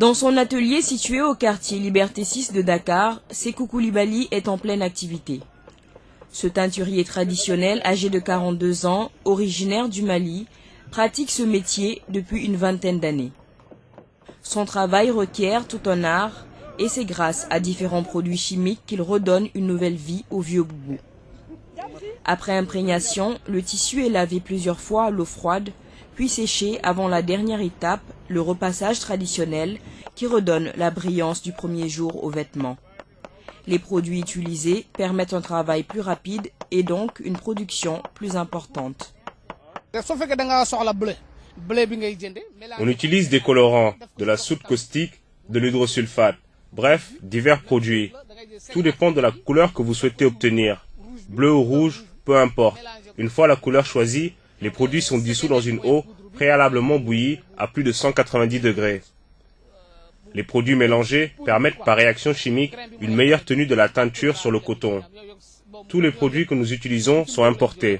Dans son atelier situé au quartier Liberté 6 de Dakar, Sékou Koulibaly est en pleine activité. Ce teinturier traditionnel, âgé de 42 ans, originaire du Mali, pratique ce métier depuis une vingtaine d'années. Son travail requiert tout un art et c'est grâce à différents produits chimiques qu'il redonne une nouvelle vie au vieux boubou. Après imprégnation, le tissu est lavé plusieurs fois à l'eau froide, puis séché avant la dernière étape, le repassage traditionnel qui redonne la brillance du premier jour aux vêtements. Les produits utilisés permettent un travail plus rapide et donc une production plus importante. On utilise des colorants, de la soude caustique, de l'hydrosulfate, bref, divers produits. Tout dépend de la couleur que vous souhaitez obtenir. Bleu ou rouge, peu importe. Une fois la couleur choisie, les produits sont dissous dans une eau préalablement bouillie à plus de 190 degrés. Les produits mélangés permettent par réaction chimique une meilleure tenue de la teinture sur le coton. Tous les produits que nous utilisons sont importés.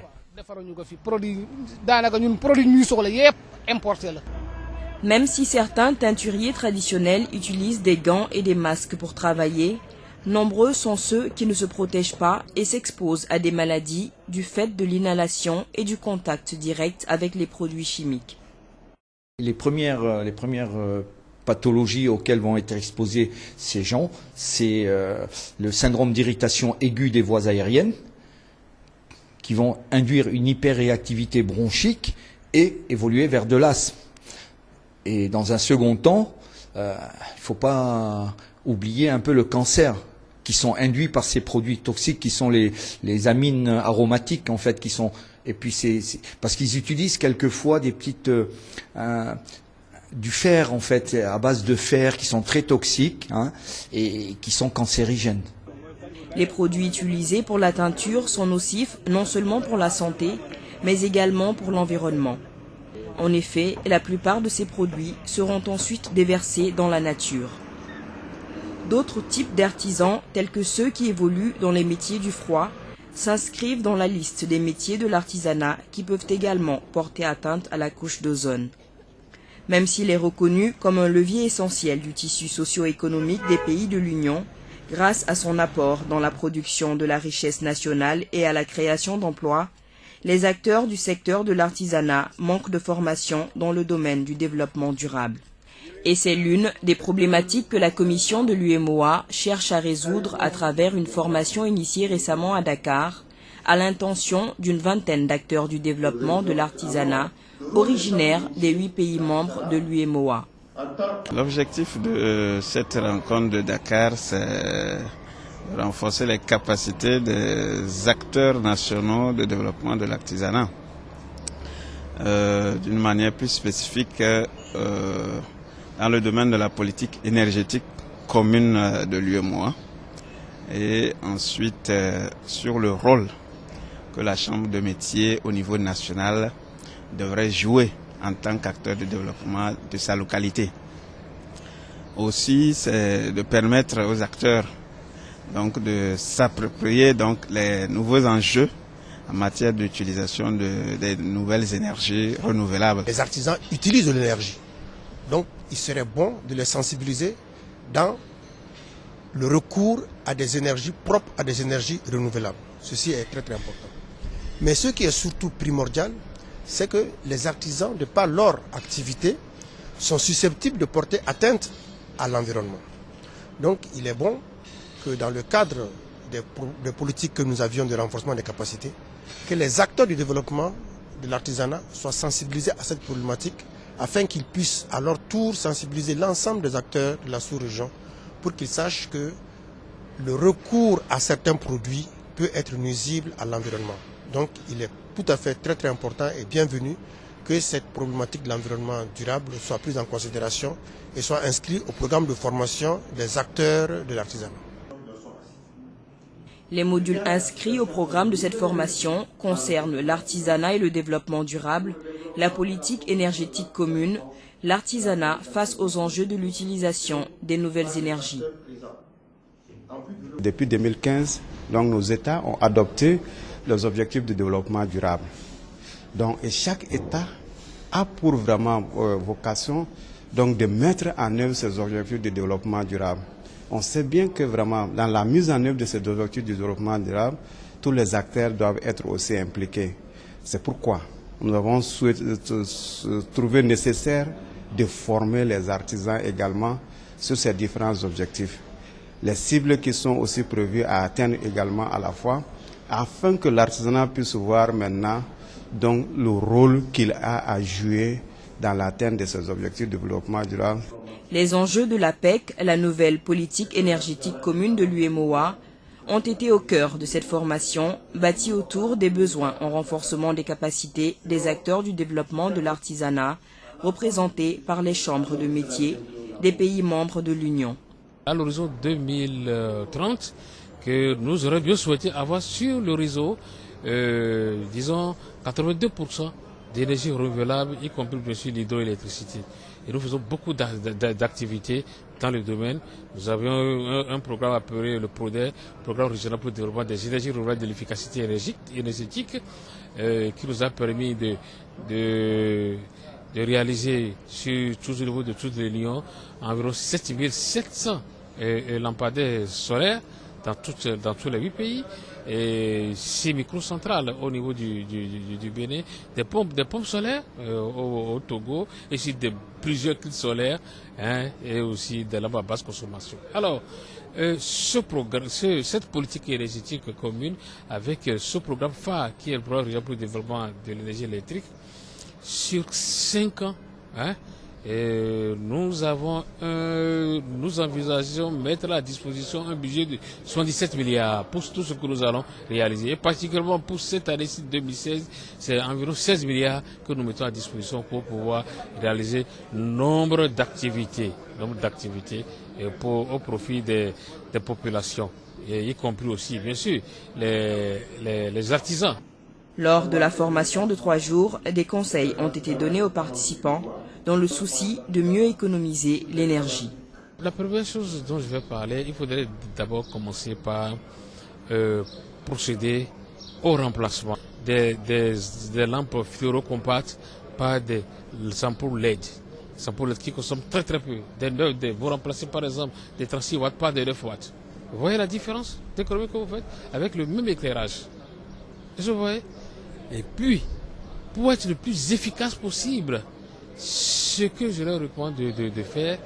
Même si certains teinturiers traditionnels utilisent des gants et des masques pour travailler, nombreux sont ceux qui ne se protègent pas et s'exposent à des maladies du fait de l'inhalation et du contact direct avec les produits chimiques. Les premières pathologies auxquelles vont être exposés ces gens, c'est le syndrome d'irritation aiguë des voies aériennes, qui vont induire une hyperréactivité bronchique et évoluer vers de l'asthme. Et dans un second temps, il ne faut pas oublier un peu le cancer qui sont induits par ces produits toxiques qui sont les amines aromatiques en fait qui sont et puis c'est parce qu'ils utilisent quelquefois des petites du fer en fait à base de fer qui sont très toxiques et qui sont cancérigènes. Les produits utilisés pour la teinture sont nocifs non seulement pour la santé mais également pour l'environnement. En effet, la plupart de ces produits seront ensuite déversés dans la nature. D'autres types d'artisans, tels que ceux qui évoluent dans les métiers du froid, s'inscrivent dans la liste des métiers de l'artisanat qui peuvent également porter atteinte à la couche d'ozone. Même s'il est reconnu comme un levier essentiel du tissu socio-économique des pays de l'Union, grâce à son apport dans la production de la richesse nationale et à la création d'emplois, les acteurs du secteur de l'artisanat manquent de formation dans le domaine du développement durable. Et c'est l'une des problématiques que la commission de l'UEMOA cherche à résoudre à travers une formation initiée récemment à Dakar, à l'intention d'une vingtaine d'acteurs du développement de l'artisanat, originaires des 8 pays membres de l'UEMOA. L'objectif de cette rencontre de Dakar, c'est renforcer les capacités des acteurs nationaux de développement de l'artisanat. D'une manière plus spécifique, dans le domaine de la politique énergétique commune de l'UEMOA et ensuite sur le rôle que la Chambre de métiers au niveau national devrait jouer en tant qu'acteur de développement de sa localité. Aussi, c'est de permettre aux acteurs donc de s'approprier donc les nouveaux enjeux en matière d'utilisation des nouvelles énergies renouvelables. Les artisans utilisent de l'énergie. Donc, il serait bon de les sensibiliser dans le recours à des énergies propres, à des énergies renouvelables. Ceci est très très important. Mais ce qui est surtout primordial, c'est que les artisans, de par leur activité, sont susceptibles de porter atteinte à l'environnement. Donc, il est bon que dans le cadre des politiques que nous avions de renforcement des capacités, que les acteurs du développement de l'artisanat soient sensibilisés à cette problématique afin qu'ils puissent à leur tour sensibiliser l'ensemble des acteurs de la sous-région pour qu'ils sachent que le recours à certains produits peut être nuisible à l'environnement. Donc il est tout à fait très important et bienvenu que cette problématique de l'environnement durable soit prise en considération et soit inscrite au programme de formation des acteurs de l'artisanat. Les modules inscrits au programme de cette formation concernent l'artisanat et le développement durable, la politique énergétique commune, l'artisanat face aux enjeux de l'utilisation des nouvelles énergies. Depuis 2015, donc, nos États ont adopté les objectifs de développement durable. Donc, et chaque État a pour vraiment vocation donc de mettre en œuvre ces objectifs de développement durable. On sait bien que vraiment, dans la mise en œuvre de ces objectifs de développement durable, tous les acteurs doivent être aussi impliqués. C'est pourquoi nous avons trouvé nécessaire de former les artisans également sur ces différents objectifs. Les cibles qui sont aussi prévues à atteindre également à la fois, afin que l'artisanat puisse voir maintenant donc, le rôle qu'il a à jouer dans l'atteinte de ces objectifs de développement durable. Les enjeux de la PEC, la nouvelle politique énergétique commune de l'UEMOA, ont été au cœur de cette formation, bâtie autour des besoins en renforcement des capacités des acteurs du développement de l'artisanat, représentés par les chambres de métiers des pays membres de l'Union. À l'horizon 2030, que nous aurions bien souhaité avoir sur le réseau, disons, 82% d'énergie renouvelable, y compris bien sûr l'hydroélectricité. Et nous faisons beaucoup d'activités dans le domaine. Nous avions un programme appelé le PRODER, Programme régional pour le développement des énergies renouvelables de l'efficacité énergétique, qui nous a permis de réaliser sur tout le niveau de toute l'Union environ 7700 lampadaires solaires dans tous les 8 pays, et 6 microcentrales au niveau du Bénin, des pompes solaires au Togo, et aussi plusieurs kits solaires, et aussi des lampes à basse consommation. Alors, cette politique énergétique commune, avec ce programme phare qui est le programme régional pour le développement de l'énergie électrique, sur 5 ans, et nous envisageons mettre à disposition un budget de 77 milliards pour tout ce que nous allons réaliser. Et particulièrement pour cette année-ci 2016, c'est environ 16 milliards que nous mettons à disposition pour pouvoir réaliser nombre d'activités au profit des populations, et y compris aussi, bien sûr, les artisans. Lors de la formation de 3 jours, des conseils ont été donnés aux participants dans le souci de mieux économiser l'énergie. La première chose dont je vais parler, il faudrait d'abord commencer par procéder au remplacement des lampes fluorocompactes par des ampoules LED. Des ampoules LED qui consomment très très peu. Vous remplacez par exemple des 36 watts par des 9 watts. Vous voyez la différence d'économie que vous faites avec le même éclairage. Vous voyez. Et puis, pour être le plus efficace possible, ce que je leur recommande de faire,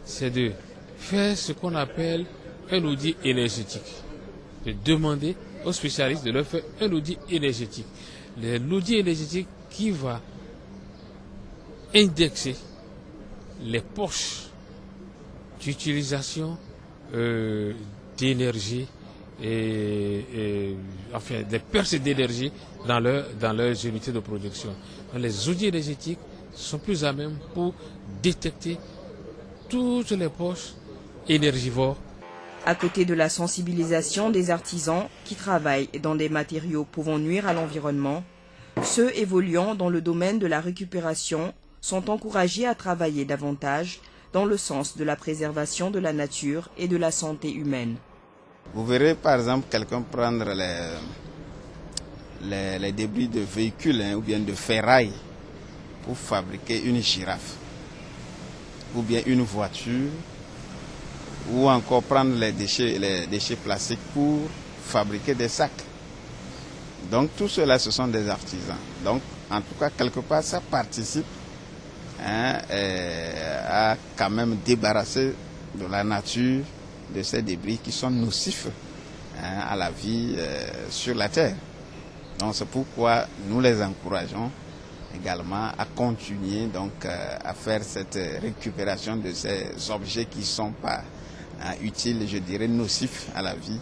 c'est de faire ce qu'on appelle un audit énergétique. De demander aux spécialistes de leur faire un audit énergétique. L'audit énergétique qui va indexer les poches d'utilisation d'énergie et enfin des pertes d'énergie dans leurs unités de production. Donc, les audits énergétiques sont plus à même pour détecter toutes les poches énergivores. À côté de la sensibilisation des artisans qui travaillent dans des matériaux pouvant nuire à l'environnement, ceux évoluant dans le domaine de la récupération sont encouragés à travailler davantage dans le sens de la préservation de la nature et de la santé humaine. Vous verrez par exemple quelqu'un prendre les débris de véhicules ou bien de ferraille pour fabriquer une girafe, ou bien une voiture, ou encore prendre les déchets plastiques pour fabriquer des sacs. Donc tout cela, ce sont des artisans. Donc en tout cas, quelque part, ça participe à quand même débarrasser de la nature de ces débris qui sont nocifs à la vie sur la terre. Donc c'est pourquoi nous les encourageons également à continuer donc à faire cette récupération de ces objets qui ne sont pas utiles, je dirais nocifs à la vie,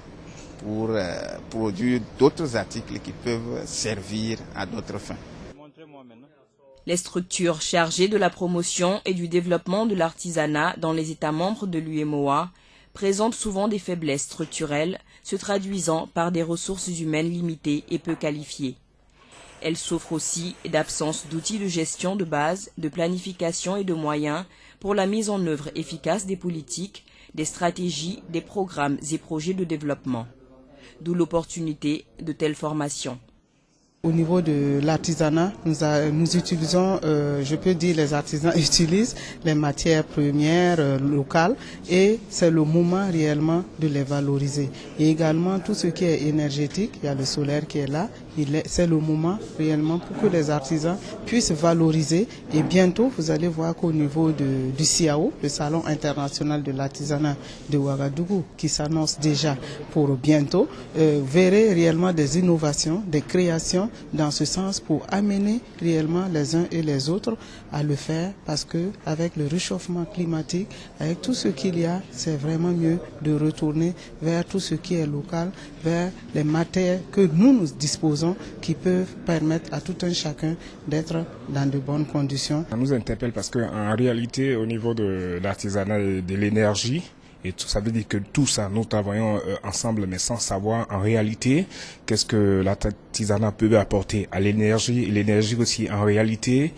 pour produire d'autres articles qui peuvent servir à d'autres fins. Les structures chargées de la promotion et du développement de l'artisanat dans les États membres de l'UEMOA présentent souvent des faiblesses structurelles, se traduisant par des ressources humaines limitées et peu qualifiées. Elles souffrent aussi d'absence d'outils de gestion de base, de planification et de moyens pour la mise en œuvre efficace des politiques, des stratégies, des programmes et projets de développement. D'où l'opportunité de telles formations. Au niveau de l'artisanat, nous utilisons, je peux dire les artisans utilisent les matières premières locales et c'est le moment réellement de les valoriser. Et également tout ce qui est énergétique, il y a le solaire qui est là, c'est le moment réellement pour que les artisans puissent valoriser. Et bientôt, vous allez voir qu'au niveau du CIAO, le Salon international de l'artisanat de Ouagadougou, qui s'annonce déjà pour bientôt, verrez réellement des innovations, des créations dans ce sens pour amener réellement les uns et les autres à le faire, parce que avec le réchauffement climatique, avec tout ce qu'il y a, c'est vraiment mieux de retourner vers tout ce qui est local, vers les matières que nous disposons qui peuvent permettre à tout un chacun d'être dans de bonnes conditions. Ça nous interpelle parce qu'en réalité, au niveau de l'artisanat et de l'énergie, et tout ça veut dire que tout ça, nous travaillons ensemble, mais sans savoir en réalité qu'est-ce que l'artisanat peut apporter à l'énergie, et l'énergie aussi en réalité,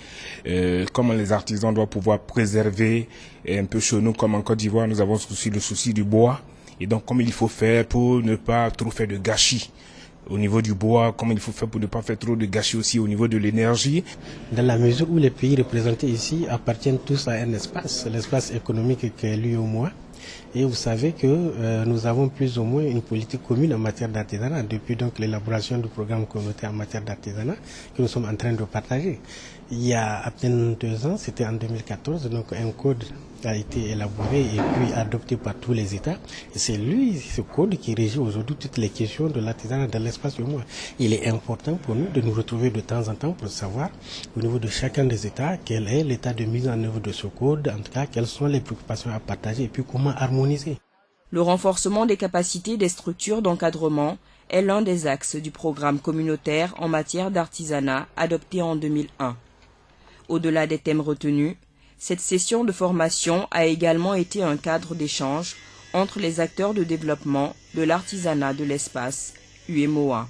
comment les artisans doivent pouvoir préserver, et un peu chez nous, comme en Côte d'Ivoire, nous avons aussi le souci du bois, et donc comment il faut faire pour ne pas trop faire de gâchis au niveau du bois, comment il faut faire pour ne pas faire trop de gâchis aussi au niveau de l'énergie. Dans la mesure où les pays représentés ici appartiennent tous à un espace, l'espace économique qui est l'UEMOA. Et vous savez que nous avons plus ou moins une politique commune en matière d'artisanat depuis donc l'élaboration du programme communautaire en matière d'artisanat que nous sommes en train de partager. Il y a à peine 2 ans, c'était en 2014, donc un code a été élaboré et puis adopté par tous les États. Et c'est ce code qui régit aujourd'hui toutes les questions de l'artisanat dans l'espace UEMOA. Il est important pour nous de nous retrouver de temps en temps pour savoir au niveau de chacun des États quel est l'état de mise en œuvre de ce code, en tout cas quelles sont les préoccupations à partager et puis comment harmoniser. Le renforcement des capacités des structures d'encadrement est l'un des axes du programme communautaire en matière d'artisanat adopté en 2001. Au-delà des thèmes retenus, cette session de formation a également été un cadre d'échange entre les acteurs de développement de l'artisanat de l'espace, UEMOA.